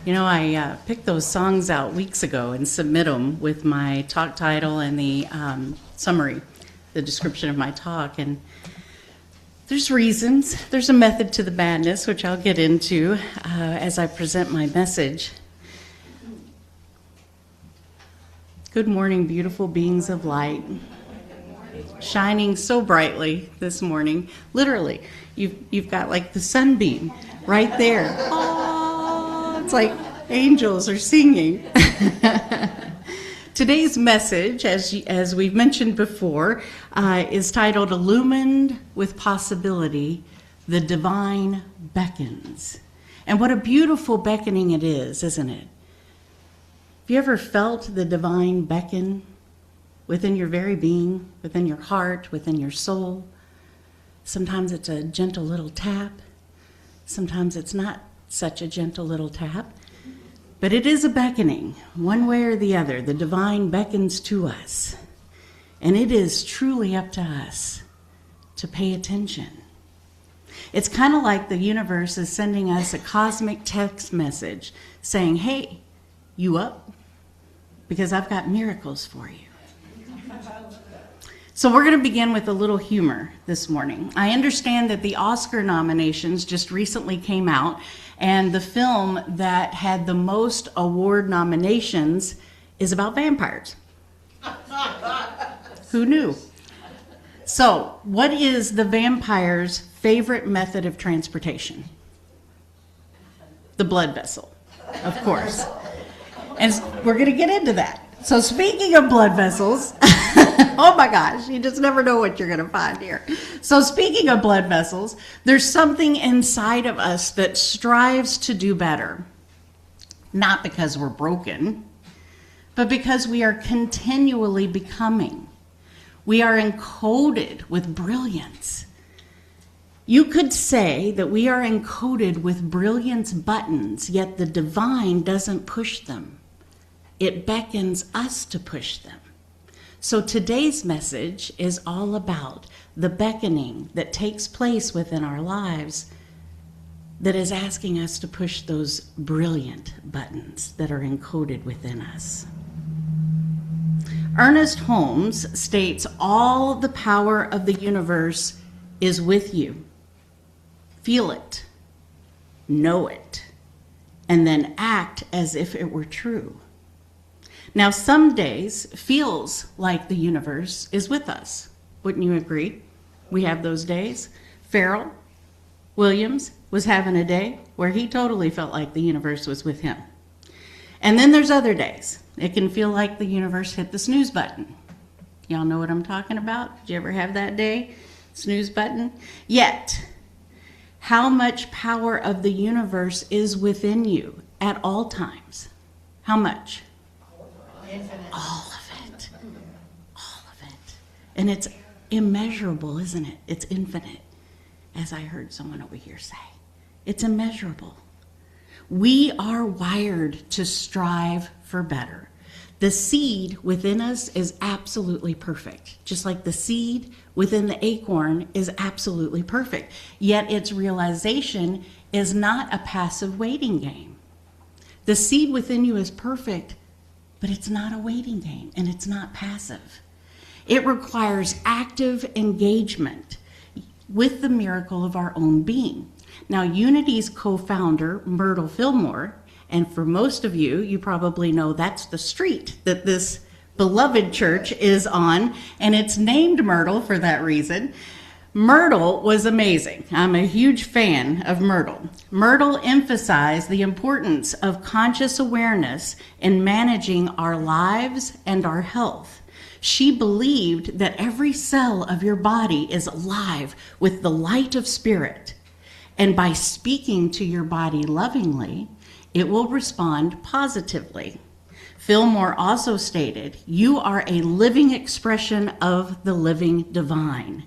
You know, I picked those songs out weeks ago and submit them with my talk title and the summary, the description of my talk. And there's reasons. There's a method to the madness, which I'll get into as I present my message. Good morning, beautiful beings of light. Shining so brightly this morning. Literally, you've got like the sunbeam right there. Oh, it's like angels are singing. Today's message, as we've mentioned before, is titled Illumined with Possibility, the Divine Beckons. And what a beautiful beckoning it is, isn't it? Have you ever felt the divine beckon within your very being, within your heart, within your soul? Sometimes it's a gentle little tap. Sometimes it's not such a gentle little tap. But it is a beckoning, one way or the other. The divine beckons to us. And it is truly up to us to pay attention. It's kind of like the universe is sending us a cosmic text message saying, hey, you up? Because I've got miracles for you. So we're going to begin with a little humor this morning. I understand that the Oscar nominations just recently came out, and the film that had the most award nominations is about vampires. Who knew? So, what is the vampire's favorite method of transportation? The blood vessel, of course. And we're going to get into that. So speaking of blood vessels, oh my gosh, you just never know what you're going to find here. So speaking of blood vessels, there's something inside of us that strives to do better. Not because we're broken, but because we are continually becoming. We are encoded with brilliance. You could say that we are encoded with brilliance buttons, yet the divine doesn't push them. It beckons us to push them. So today's message is all about the beckoning that takes place within our lives that is asking us to push those brilliant buttons that are encoded within us. Ernest Holmes states, all the power of the universe is with you. Feel it, know it, and then act as if it were true. Now, some days feels like the universe is with us. Wouldn't you agree? We have those days. Farrell Williams was having a day where he totally felt like the universe was with him. And then there's other days. It can feel like the universe hit the snooze button. Y'all know what I'm talking about? Did you ever have that day? Snooze button? Yet, how much power of the universe is within you at all times? How much? Infinite. All of it. All of it. And it's immeasurable, isn't it? It's infinite, as I heard someone over here say. It's immeasurable. We are wired to strive for better. The seed within us is absolutely perfect, just like the seed within the acorn is absolutely perfect. Yet its realization is not a passive waiting game. The seed within you is perfect, but it's not a waiting game, and it's not passive. It requires active engagement with the miracle of our own being. Now, Unity's co-founder, Myrtle Fillmore, and for most of you, you probably know that's the street that this beloved church is on, and it's named Myrtle for that reason. Myrtle was amazing. I'm a huge fan of Myrtle. Myrtle emphasized the importance of conscious awareness in managing our lives and our health. She believed that every cell of your body is alive with the light of spirit. And by speaking to your body lovingly, it will respond positively. Fillmore also stated, you are a living expression of the living divine,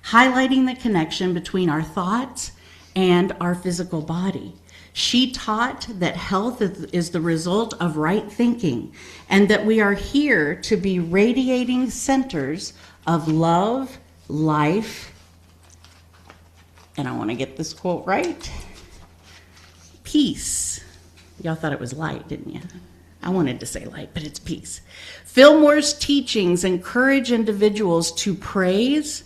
highlighting the connection between our thoughts and our physical body. She taught that health is the result of right thinking, and that we are here to be radiating centers of love, life, and I want to get this quote right, peace, Y'all thought it was light, didn't you? I wanted to say light, but it's peace. Fillmore's teachings encourage individuals to praise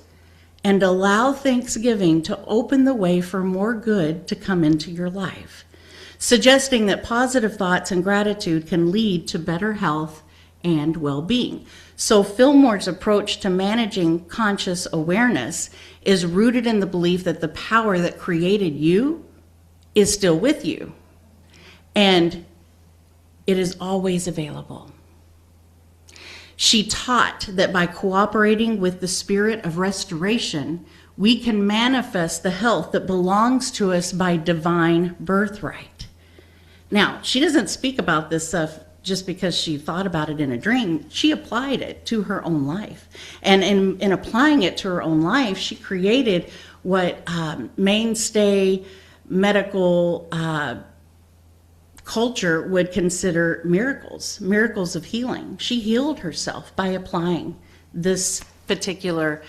and allow thanksgiving to open the way for more good to come into your life, suggesting that positive thoughts and gratitude can lead to better health and well-being. So Fillmore's approach to managing conscious awareness is rooted in the belief that the power that created you is still with you, and it is always available. She taught that by cooperating with the spirit of restoration, we can manifest the health that belongs to us by divine birthright. Now, she doesn't speak about this stuff just because she thought about it in a dream. She applied it to her own life. And in applying it to her own life, she created what mainstay medical culture would consider miracles of healing. She healed herself by applying this particular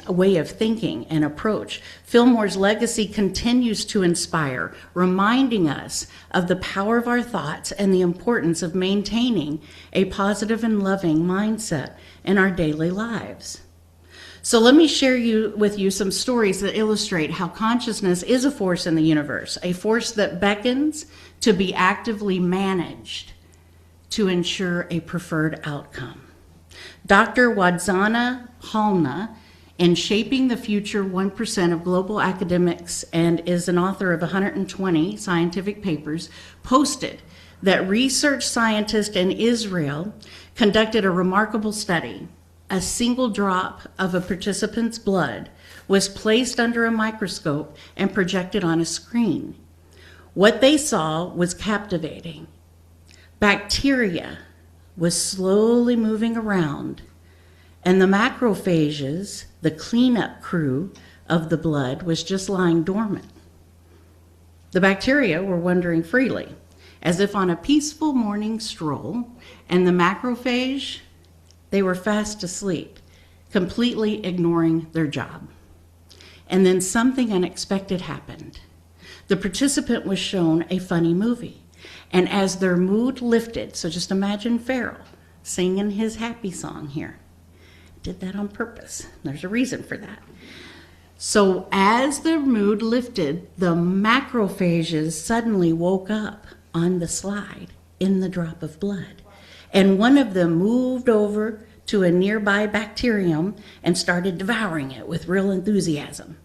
way of thinking and approach. Fillmore's legacy continues to inspire, reminding us of the power of our thoughts and the importance of maintaining a positive and loving mindset in our daily lives. So let me share with you some stories that illustrate how consciousness is a force in the universe, a force that beckons to be actively managed to ensure a preferred outcome. Dr. Wadzana Halna, in Shaping the Future 1% of Global Academics, and is an author of 120 scientific papers, posted that research scientists in Israel conducted a remarkable study. A single drop of a participant's blood was placed under a microscope and projected on a screen. What they saw was captivating. Bacteria was slowly moving around, and the macrophages, the cleanup crew of the blood, was just lying dormant. The bacteria were wandering freely, as if on a peaceful morning stroll, and the macrophage, they were fast asleep, completely ignoring their job. And then something unexpected happened. The participant was shown a funny movie, and as their mood lifted, so just imagine Pharaoh singing his happy song here. Did that on purpose. There's a reason for that. So as the mood lifted, the macrophages suddenly woke up on the slide in the drop of blood. And one of them moved over to a nearby bacterium and started devouring it with real enthusiasm.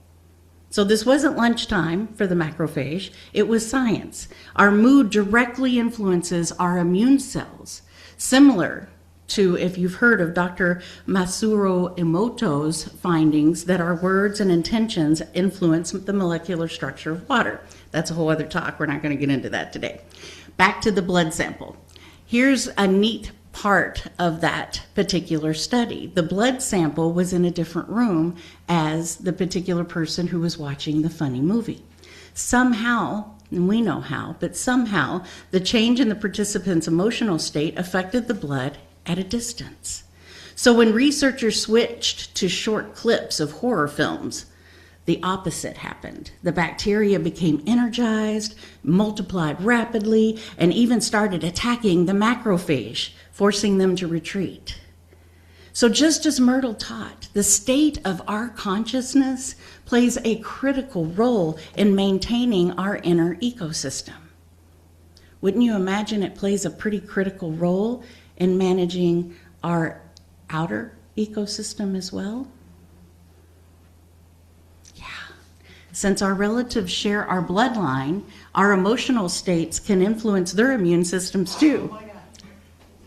So this wasn't lunchtime for the macrophage, it was science. Our mood directly influences our immune cells, similar to, if you've heard of Dr. Masaru Emoto's findings, that our words and intentions influence the molecular structure of water. That's a whole other talk. We're not going to get into that today. Back to the blood sample. Here's a neat part of that particular study. The blood sample was in a different room as the particular person who was watching the funny movie. Somehow, and we know how, but somehow the change in the participant's emotional state affected the blood at a distance. So when researchers switched to short clips of horror films, the opposite happened. The bacteria became energized, multiplied rapidly, and even started attacking the macrophage, forcing them to retreat. So just as Myrtle taught, the state of our consciousness plays a critical role in maintaining our inner ecosystem. Wouldn't you imagine it plays a pretty critical role in managing our outer ecosystem as well? Since our relatives share our bloodline, our emotional states can influence their immune systems too. Oh my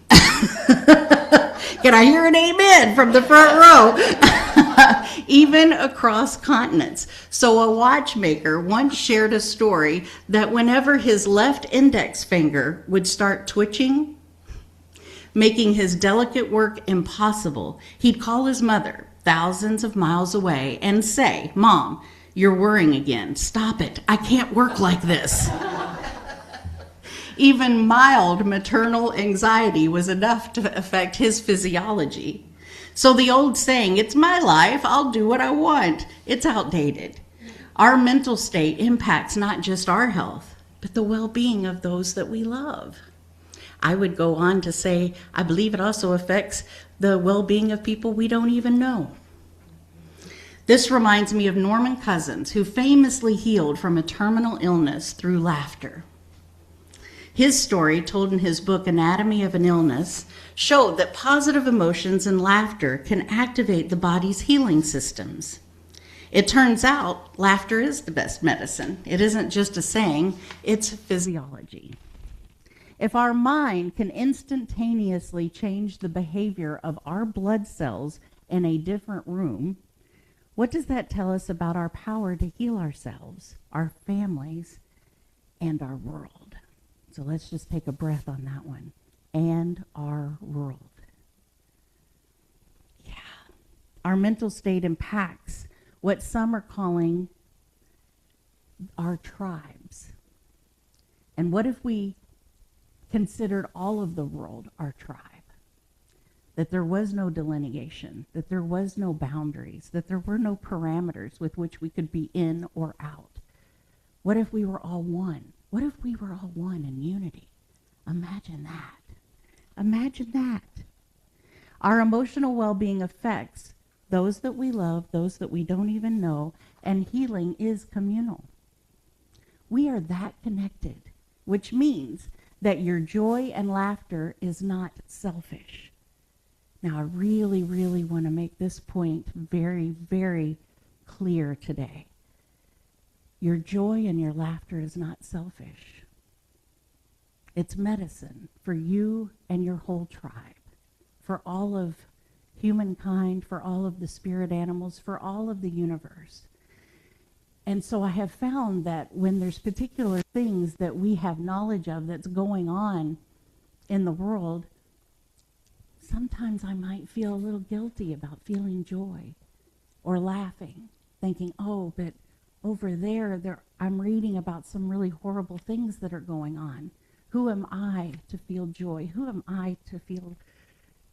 God. Can I hear an amen from the front row? Even across continents. So a watchmaker once shared a story that whenever his left index finger would start twitching, making his delicate work impossible, he'd call his mother thousands of miles away and say, "Mom, you're worrying again. Stop it. I can't work like this." Even mild maternal anxiety was enough to affect his physiology. So the old saying, "It's my life, I'll do what I want," it's outdated. Our mental state impacts not just our health, but the well-being of those that we love. I would go on to say, I believe it also affects the well-being of people we don't even know. This reminds me of Norman Cousins, who famously healed from a terminal illness through laughter. His story, told in his book, Anatomy of an Illness, showed that positive emotions and laughter can activate the body's healing systems. It turns out laughter is the best medicine. It isn't just a saying, it's physiology. If our mind can instantaneously change the behavior of our blood cells in a different room, what does that tell us about our power to heal ourselves, our families, and our world? So let's just take a breath on that one. And our world. Yeah. Our mental state impacts what some are calling our tribes. And what if we considered all of the world our tribe? That there was no delineation, that there was no boundaries, that there were no parameters with which we could be in or out. What if we were all one? What if we were all one in unity? Imagine that. Imagine that. Our emotional well-being affects those that we love, those that we don't even know, and healing is communal. We are that connected, which means that your joy and laughter is not selfish. Now, I really, really want to make this point very, very clear today. Your joy and your laughter is not selfish. It's medicine for you and your whole tribe, for all of humankind, for all of the spirit animals, for all of the universe. And so I have found that when there's particular things that we have knowledge of that's going on in the world, sometimes I might feel a little guilty about feeling joy or laughing, thinking, oh, but over there, I'm reading about some really horrible things that are going on. Who am I to feel joy? Who am I to feel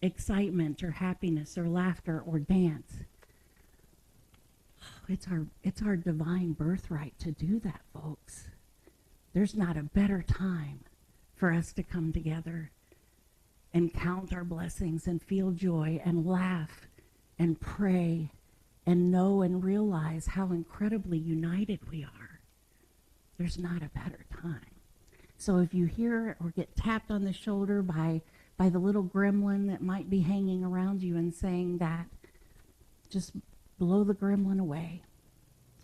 excitement or happiness or laughter or dance? It's our divine birthright to do that, folks. There's not a better time for us to come together and count our blessings and feel joy and laugh and pray and know and realize how incredibly united we are. There's not a better time. So if you hear or get tapped on the shoulder by the little gremlin that might be hanging around you and saying that, just blow the gremlin away.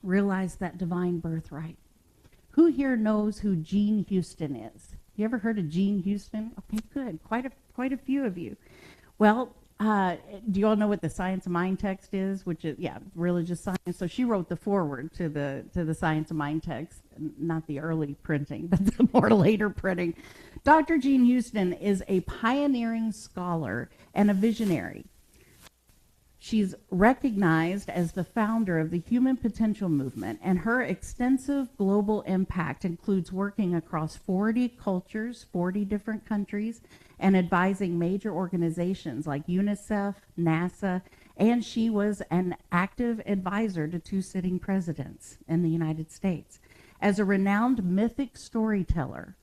Realize that divine birthright. Who here knows who Jean Houston is? You ever heard of Jean Houston? Okay, good. Quite a few of you. Well, do you all know what the Science of Mind text is? Which is, religious science. So she wrote the foreword to the Science of Mind text, not the early printing, but the more later printing. Dr. Jean Houston is a pioneering scholar and a visionary. She's recognized as the founder of the Human Potential Movement, and her extensive global impact includes working across 40 cultures, 40 different countries, and advising major organizations like UNICEF, NASA, and she was an active advisor to 2 sitting presidents in the United States. As a renowned mythic storyteller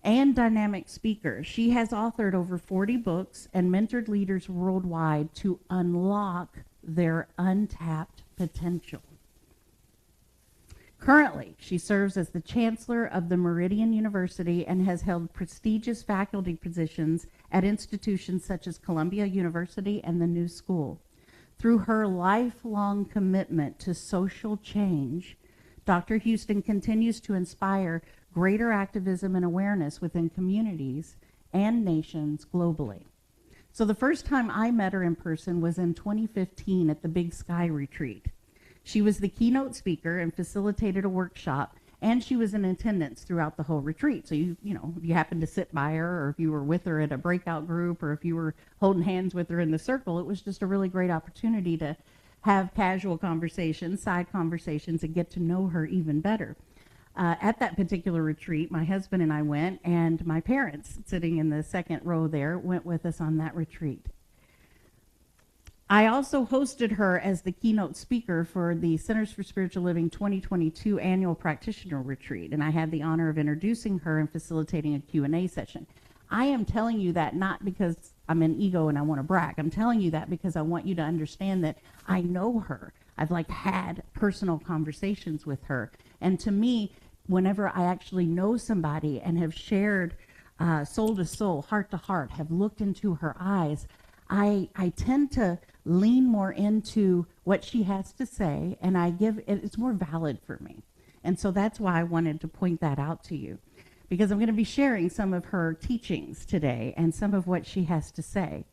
and dynamic speaker, she has authored over 40 books and mentored leaders worldwide to unlock their untapped potential. Currently, she serves as the chancellor of the Meridian University and has held prestigious faculty positions at institutions such as Columbia University and the New School. Through her lifelong commitment to social change, Dr. Houston continues to inspire greater activism and awareness within communities and nations globally. So the first time I met her in person was in 2015 at the Big Sky Retreat. She was the keynote speaker and facilitated a workshop, and she was in attendance throughout the whole retreat. So if you happened to sit by her, or if you were with her at a breakout group, or if you were holding hands with her in the circle, it was just a really great opportunity to have casual conversations, side conversations, and get to know her even better. At that particular retreat, my husband and I went, and my parents, sitting in the second row there, went with us on that retreat. I also hosted her as the keynote speaker for the Centers for Spiritual Living 2022 annual practitioner retreat, and I had the honor of introducing her and facilitating a Q&A session. I am telling you that not because I'm an ego and I want to brag. I'm telling you that because I want you to understand that I know her. I've had personal conversations with her. And to me, whenever I actually know somebody and have shared soul to soul, heart to heart, have looked into her eyes, I tend to lean more into what she has to say, and it's more valid for me. And so that's why I wanted to point that out to you, because I'm going to be sharing some of her teachings today and some of what she has to say.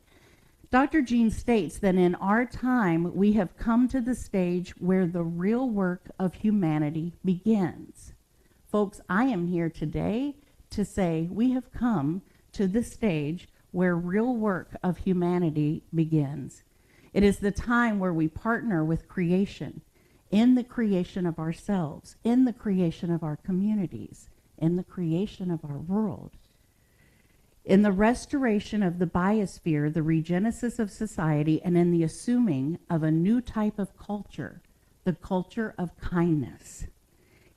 Dr. Jean states that in our time, we have come to the stage where the real work of humanity begins. Folks, I am here today to say we have come to the stage where real work of humanity begins. It is the time where we partner with creation, in the creation of ourselves, in the creation of our communities, in the creation of our world, in the restoration of the biosphere, the regenesis of society, and in the assuming of a new type of culture, the culture of kindness.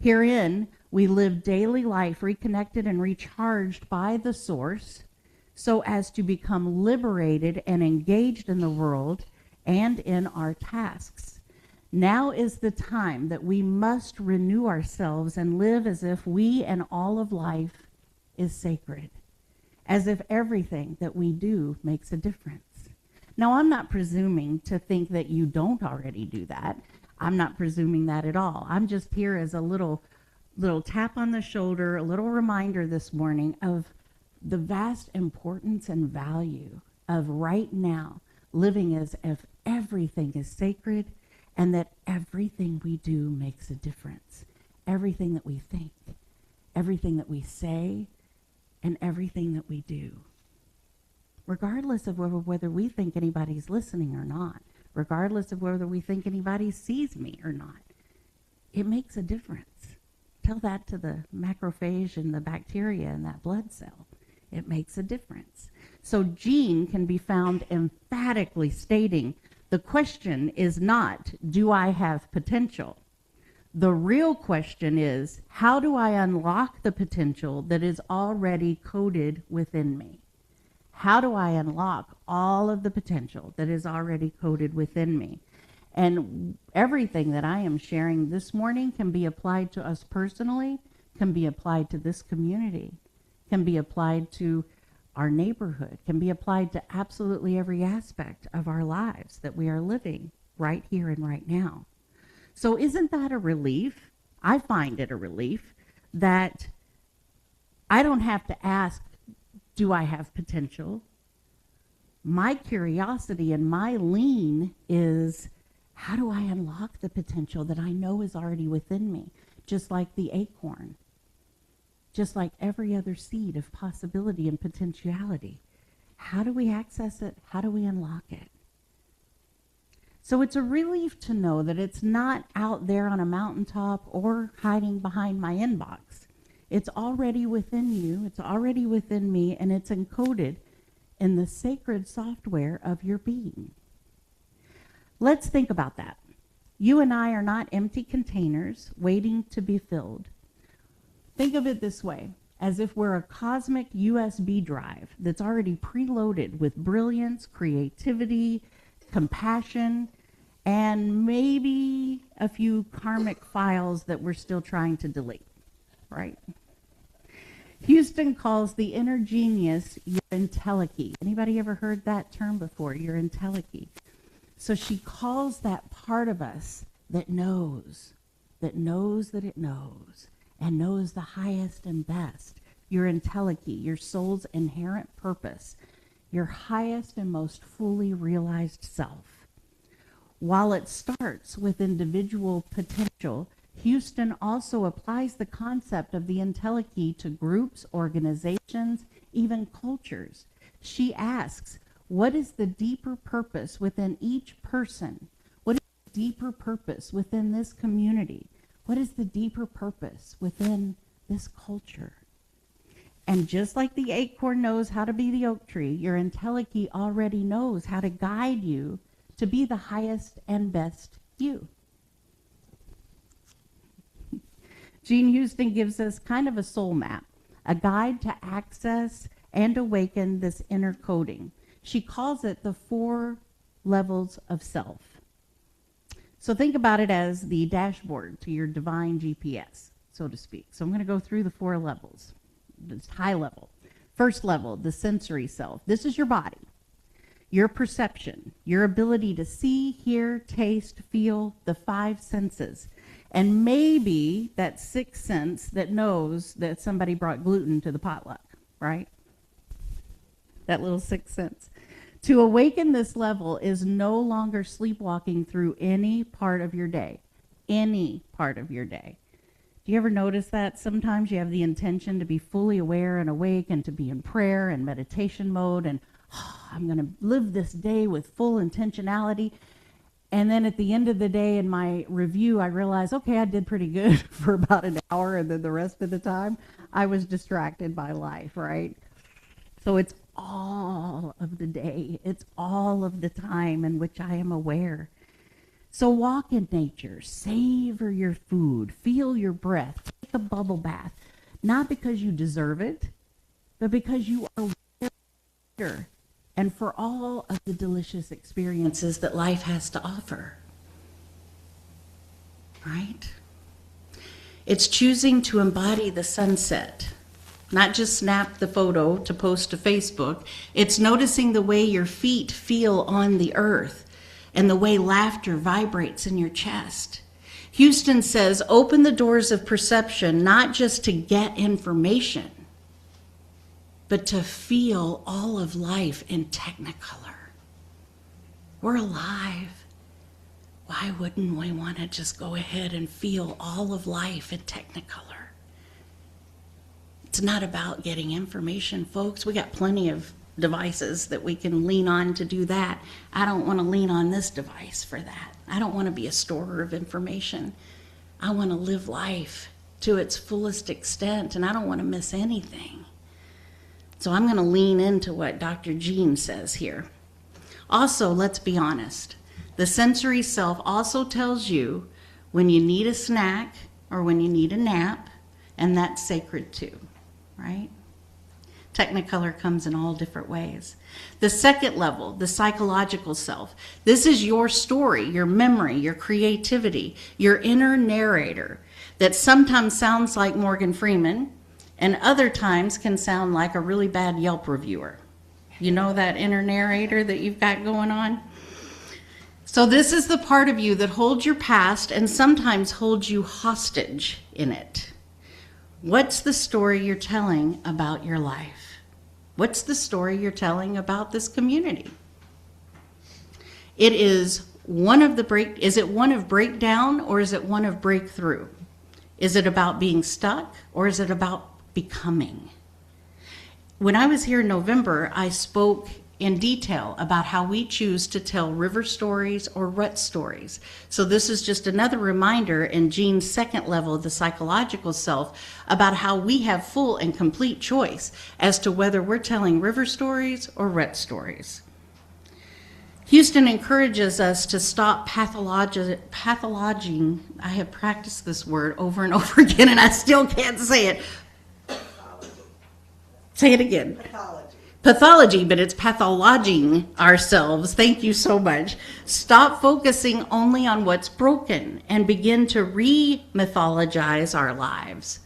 Herein, we live daily life reconnected and recharged by the source, so as to become liberated and engaged in the world and in our tasks. Now is the time that we must renew ourselves and live as if we and all of life is sacred, as if everything that we do makes a difference. Now, I'm not presuming to think that you don't already do that. I'm not presuming that at all. I'm just here as a little tap on the shoulder, a little reminder this morning of the vast importance and value of right now living as if everything is sacred and that everything we do makes a difference. Everything that we think, everything that we say, and everything that we do. Regardless of whether we think anybody's listening or not, regardless of whether we think anybody sees me or not, it makes a difference. Tell that to the macrophage and the bacteria in that blood cell. It makes a difference. So Jean can be found emphatically stating, the question is not, do I have potential? The real question is, how do I unlock the potential that is already coded within me? How do I unlock all of the potential that is already coded within me? And everything that I am sharing this morning can be applied to us personally, can be applied to this community, can be applied to our neighborhood, can be applied to absolutely every aspect of our lives that we are living right here and right now. So isn't that a relief? I find it a relief that I don't have to ask, do I have potential? My curiosity and my lean is, how do I unlock the potential that I know is already within me? Just like the acorn, just like every other seed of possibility and potentiality. How do we access it? How do we unlock it? So it's a relief to know that it's not out there on a mountaintop or hiding behind my inbox. It's already within you, it's already within me, and it's encoded in the sacred software of your being. Let's think about that. You and I are not empty containers waiting to be filled. Think of it this way, as if we're a cosmic USB drive that's already preloaded with brilliance, creativity, compassion, and maybe a few karmic files that we're still trying to delete, right? Houston calls the inner genius your entelechy. Anybody ever heard that term before, your entelechy? So she calls that part of us that knows that it knows, and knows the highest and best, your entelechy, your soul's inherent purpose, your highest and most fully realized self. While it starts with individual potential, Houston also applies the concept of the entelechy to groups, organizations, even cultures. She asks, what is the deeper purpose within each person? What is the deeper purpose within this community? What is the deeper purpose within this culture? And just like the acorn knows how to be the oak tree, your entelechy already knows how to guide you to be the highest and best you. Jean Houston gives us kind of a soul map, a guide to access and awaken this inner coding. She calls it the 4 levels of self. So think about it as the dashboard to your divine GPS, so to speak. So I'm going to go through the 4 levels. This high level. First level, the sensory self. This is your body, your perception, your ability to see, hear, taste, feel, the 5 senses. And maybe that 6th sense that knows that somebody brought gluten to the potluck, right? That little 6th sense. To awaken this level is no longer sleepwalking through any part of your day. Any part of your day. Do you ever notice that? Sometimes you have the intention to be fully aware and awake and to be in prayer and meditation mode and I'm going to live this day with full intentionality. And then at the end of the day in my review, I realized, okay, I did pretty good for about an hour, and then the rest of the time I was distracted by life, right? So it's all of the day. It's all of the time in which I am aware. So walk in nature, savor your food, feel your breath, take a bubble bath, not because you deserve it, but because you are aware and for all of the delicious experiences that life has to offer. Right? It's choosing to embody the sunset, not just snap the photo to post to Facebook. It's noticing the way your feet feel on the earth and the way laughter vibrates in your chest. Houston says, open the doors of perception, not just to get information, but to feel all of life in technicolor. We're alive. Why wouldn't we want to just go ahead and feel all of life in technicolor? It's not about getting information, folks. We got plenty of devices that we can lean on to do that. I don't want to lean on this device for that. I don't want to be a storer of information. I want to live life to its fullest extent, and I don't want to miss anything. So I'm going to lean into what Dr. Jean says here. Also, let's be honest. The sensory self also tells you when you need a snack or when you need a nap, and that's sacred too, right? Technicolor comes in all different ways. The second level, the psychological self. This is your story, your memory, your creativity, your inner narrator that sometimes sounds like Morgan Freeman and other times can sound like a really bad Yelp reviewer. You know that inner narrator that you've got going on? So this is the part of you that holds your past and sometimes holds you hostage in it. What's the story you're telling about your life? What's the story you're telling about this community? It is one of is it one of breakdown or is it one of breakthrough? Is it about being stuck or is it about becoming? When I was here in November, I spoke in detail about how we choose to tell river stories or rut stories. So this is just another reminder in Jean's second level of the psychological self about how we have full and complete choice as to whether we're telling river stories or rut stories. Houston encourages us to stop pathologizing. I have practiced this word over and over again and I still can't say it. Say it again. Pathology, but it's pathologizing ourselves. Thank you so much. Stop focusing only on what's broken and begin to re-mythologize our lives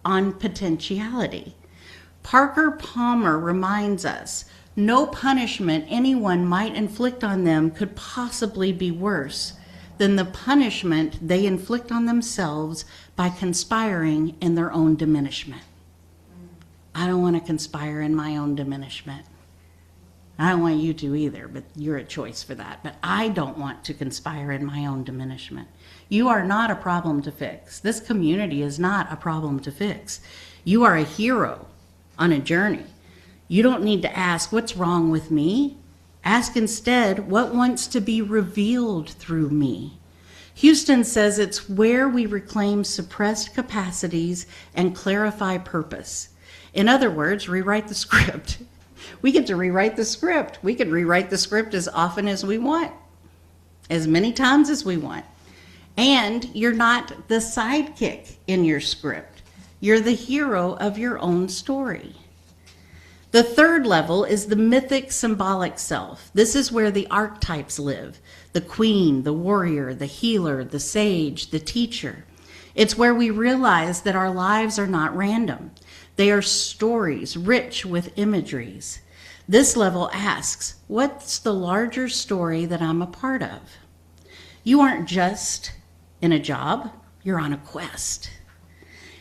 on potentiality. Parker Palmer reminds us, no punishment anyone might inflict on them could possibly be worse than the punishment they inflict on themselves by conspiring in their own diminishment. I don't want to conspire in my own diminishment. I don't want you to either, but you're a choice for that. But I don't want to conspire in my own diminishment. You are not a problem to fix. This community is not a problem to fix. You are a hero on a journey. You don't need to ask, what's wrong with me? Ask instead, what wants to be revealed through me? Houston says it's where we reclaim suppressed capacities and clarify purpose. In other words, rewrite the script. We get to rewrite the script. We can rewrite the script as often as we want. as many times as we want. And you're not the sidekick in your script. You're the hero of your own story. The third level is the mythic symbolic self. This is where the archetypes live. The queen, the warrior, the healer, the sage, the teacher. It's where we realize that our lives are not random. They are stories rich with imageries. This level asks, what's the larger story that I'm a part of? You aren't just in a job, you're on a quest.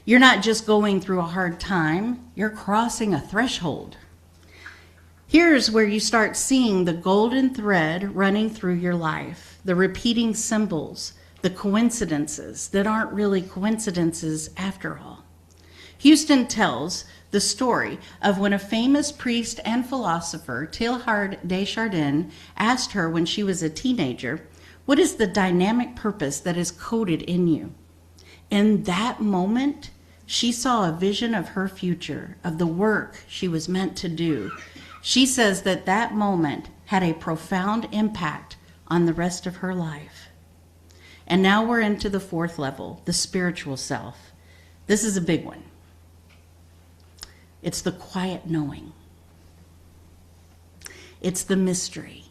You're not just going through a hard time, you're crossing a threshold. Here's where you start seeing the golden thread running through your life, the repeating symbols, the coincidences that aren't really coincidences after all. Houston tells the story of when a famous priest and philosopher, Teilhard de Chardin, asked her when she was a teenager, what is the dynamic purpose that is coded in you? In that moment, she saw a vision of her future, of the work she was meant to do. She says that that moment had a profound impact on the rest of her life. And now we're into the fourth level, the spiritual self. This is a big one. It's the quiet knowing. It's the mystery.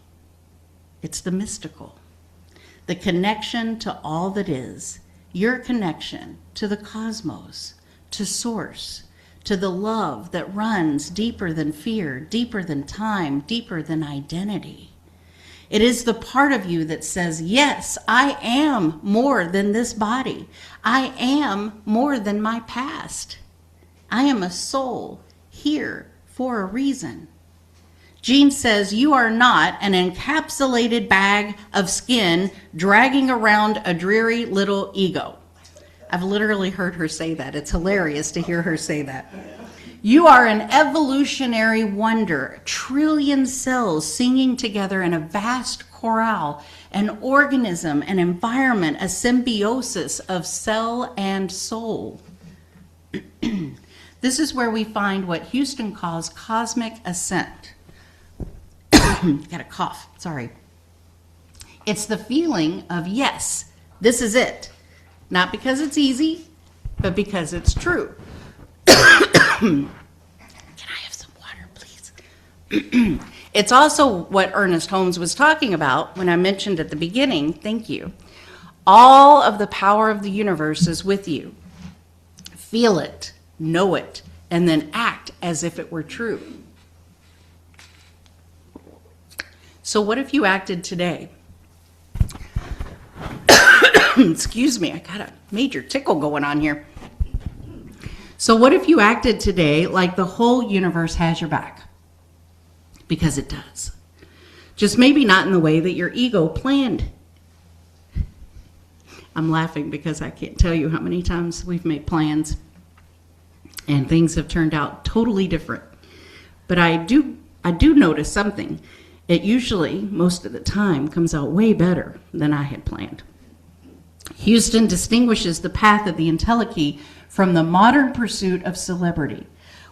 It's the mystical. The connection to all that is, your connection to the cosmos, to source, to the love that runs deeper than fear, deeper than time, deeper than identity. It is the part of you that says, yes, I am more than this body. I am more than my past. I am a soul here for a reason. Jean says you are not an encapsulated bag of skin dragging around a dreary little ego. I've literally heard her say that. It's hilarious to hear her say that. You are an evolutionary wonder, trillion cells singing together in a vast chorale, an organism, an environment, a symbiosis of cell and soul. This is where we find what Houston calls cosmic ascent. Got a cough, sorry. It's the feeling of, yes, this is it. Not because it's easy, but because it's true. Can I have some water, please? It's also what Ernest Holmes was talking about when I mentioned at the beginning, thank you. All of the power of the universe is with you. Feel it, know it, and then act as if it were true. So what if you acted today? Excuse me, I got a major tickle going on here. So what if you acted today like the whole universe has your back? Because it does. Just maybe not in the way that your ego planned. I'm laughing because I can't tell you how many times we've made plans and things have turned out totally different. But I do notice something. It usually, most of the time, comes out way better than I had planned. Houston distinguishes the path of the entelechy from the modern pursuit of celebrity.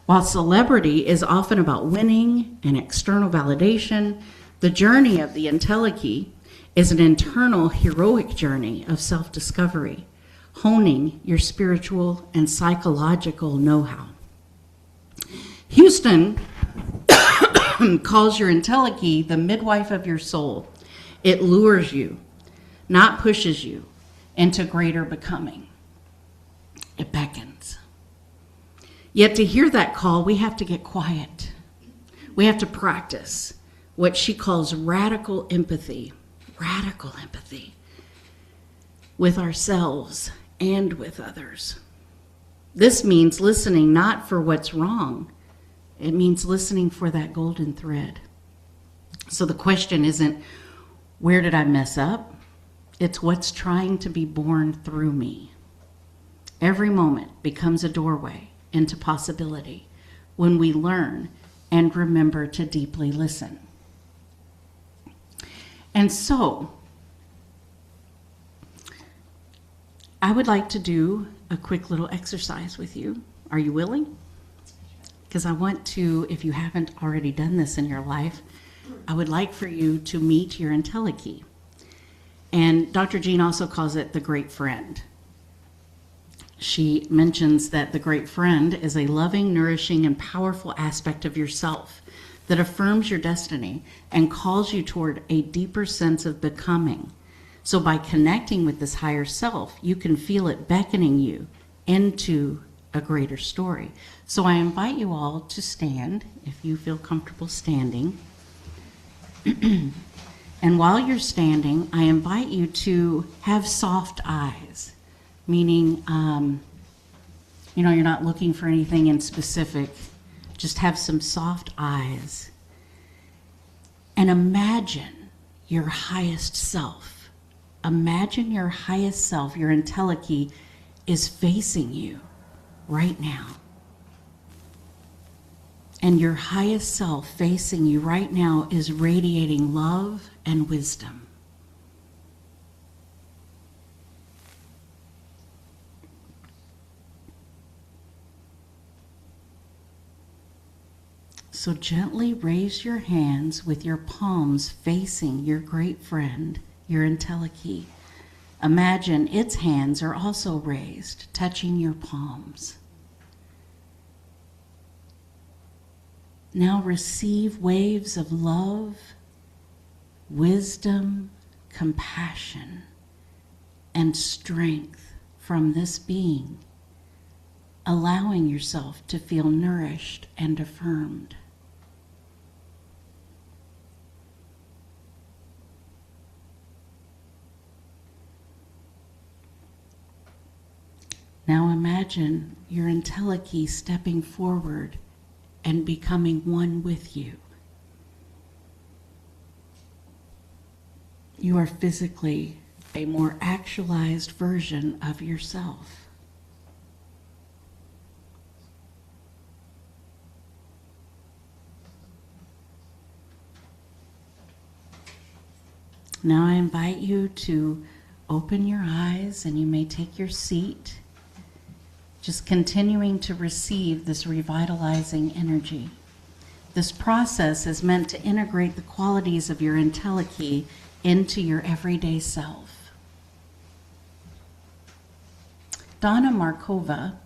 While celebrity is often about winning and external validation, the journey of the entelechy is an internal heroic journey of self-discovery, honing your spiritual and psychological know-how. Houston calls your entelechy the midwife of your soul. It lures you, not pushes you, into greater becoming. It beckons. Yet to hear that call, we have to get quiet. We have to practice what she calls radical empathy with ourselves and with others. This means listening not for what's wrong. It means listening for that golden thread. So the question isn't, where did I mess up? It's what's trying to be born through me. Every moment becomes a doorway into possibility when we learn and remember to deeply listen. And so, I would like to do a quick little exercise with you. Are you willing? Because I want to, if you haven't already done this in your life, I would like for you to meet your entelechy. And Dr. Jean also calls it the great friend. She mentions that the great friend is a loving, nourishing, and powerful aspect of yourself that affirms your destiny and calls you toward a deeper sense of becoming. So by connecting with this higher self, you can feel it beckoning you into a greater story. So I invite you all to stand, if you feel comfortable standing. And while you're standing, I invite you to have soft eyes, meaning, you're not looking for anything in specific. Just have some soft eyes. And imagine your highest self. Imagine your highest self, your entelechy, is facing you right now. And your highest self facing you right now is radiating love and wisdom. So gently raise your hands with your palms facing your great friend, your entelechy. Imagine its hands are also raised, touching your palms. Now receive waves of love, wisdom, compassion, and strength from this being, allowing yourself to feel nourished and affirmed. Now imagine your entelechy stepping forward and becoming one with you. You are physically a more actualized version of yourself. Now I invite you to open your eyes, and you may take your seat, just continuing to receive this revitalizing energy. This process is meant to integrate the qualities of your entelechy into your everyday self. Donna Markova,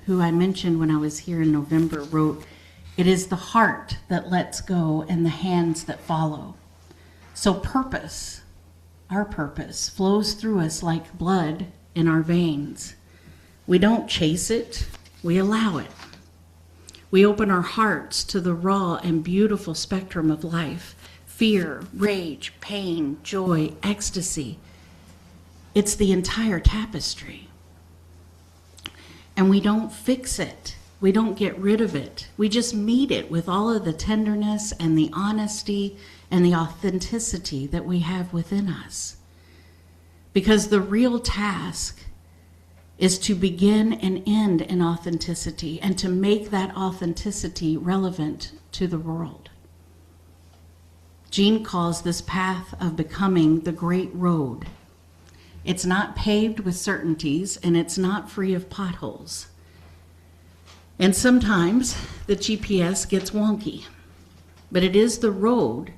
who I mentioned when I was here in November, wrote, "It is the heart that lets go and the hands that follow." So purpose, our purpose, flows through us like blood in our veins. We don't chase it, we allow it. We open our hearts to the raw and beautiful spectrum of life: fear, rage, pain, joy, ecstasy. It's the entire tapestry. And we don't fix it. We don't get rid of it. We just meet it with all of the tenderness and the honesty and the authenticity that we have within us. Because the real task is to begin and end in authenticity and to make that authenticity relevant to the world. Jean calls this path of becoming the great road. It's not paved with certainties, and it's not free of potholes. And sometimes the GPS gets wonky, but it is the road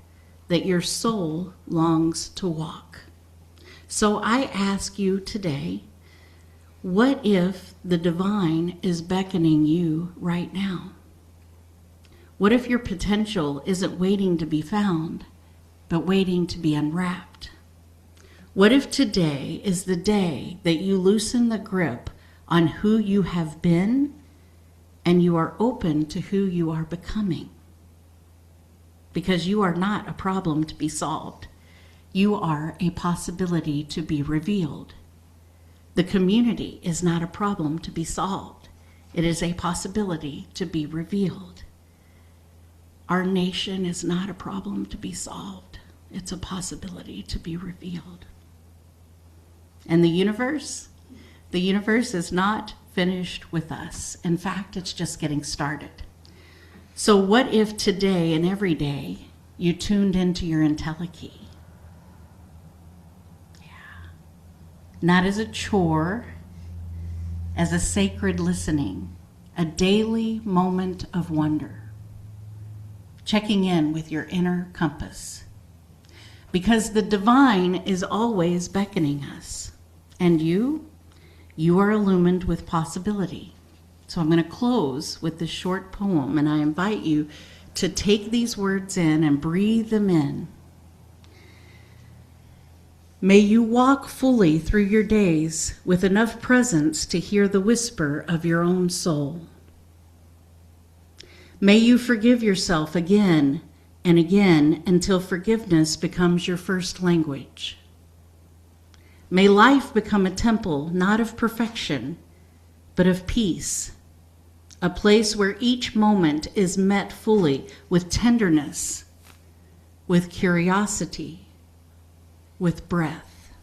that your soul longs to walk. So I ask you today, what if the divine is beckoning you right now? What if your potential isn't waiting to be found, but waiting to be unwrapped? What if today is the day that you loosen the grip on who you have been and you are open to who you are becoming? Because you are not a problem to be solved. You are a possibility to be revealed. The community is not a problem to be solved. It is a possibility to be revealed. Our nation is not a problem to be solved. It's a possibility to be revealed. And the universe is not finished with us. In fact, it's just getting started. So what if today and every day you tuned into your entelechy? Not as a chore, as a sacred listening, a daily moment of wonder, checking in with your inner compass. because the divine is always beckoning us. And you are illumined with possibility. So I'm going to close with this short poem, and I invite you to take these words in and breathe them in. May you walk fully through your days with enough presence to hear the whisper of your own soul. May you forgive yourself again and again until forgiveness becomes your first language. May life become a temple not of perfection, but of peace, a place where each moment is met fully with tenderness, with curiosity, with breath.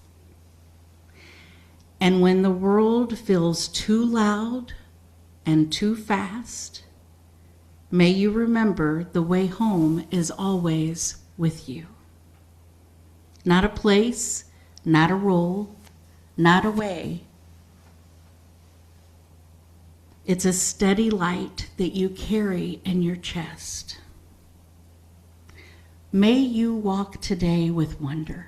And when the world feels too loud and too fast, may you remember the way home is always with you. Not a place, not a role, not a way. It's a steady light that you carry in your chest. May you walk today with wonder.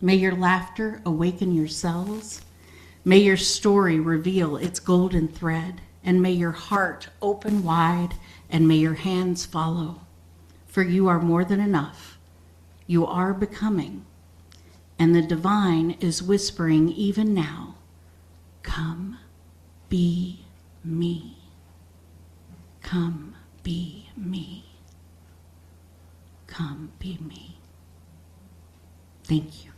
May your laughter awaken your cells. May your story reveal its golden thread. And may your heart open wide, and may your hands follow. For you are more than enough. You are becoming. And the divine is whispering even now, come be me. Come be me. Come be me. Thank you.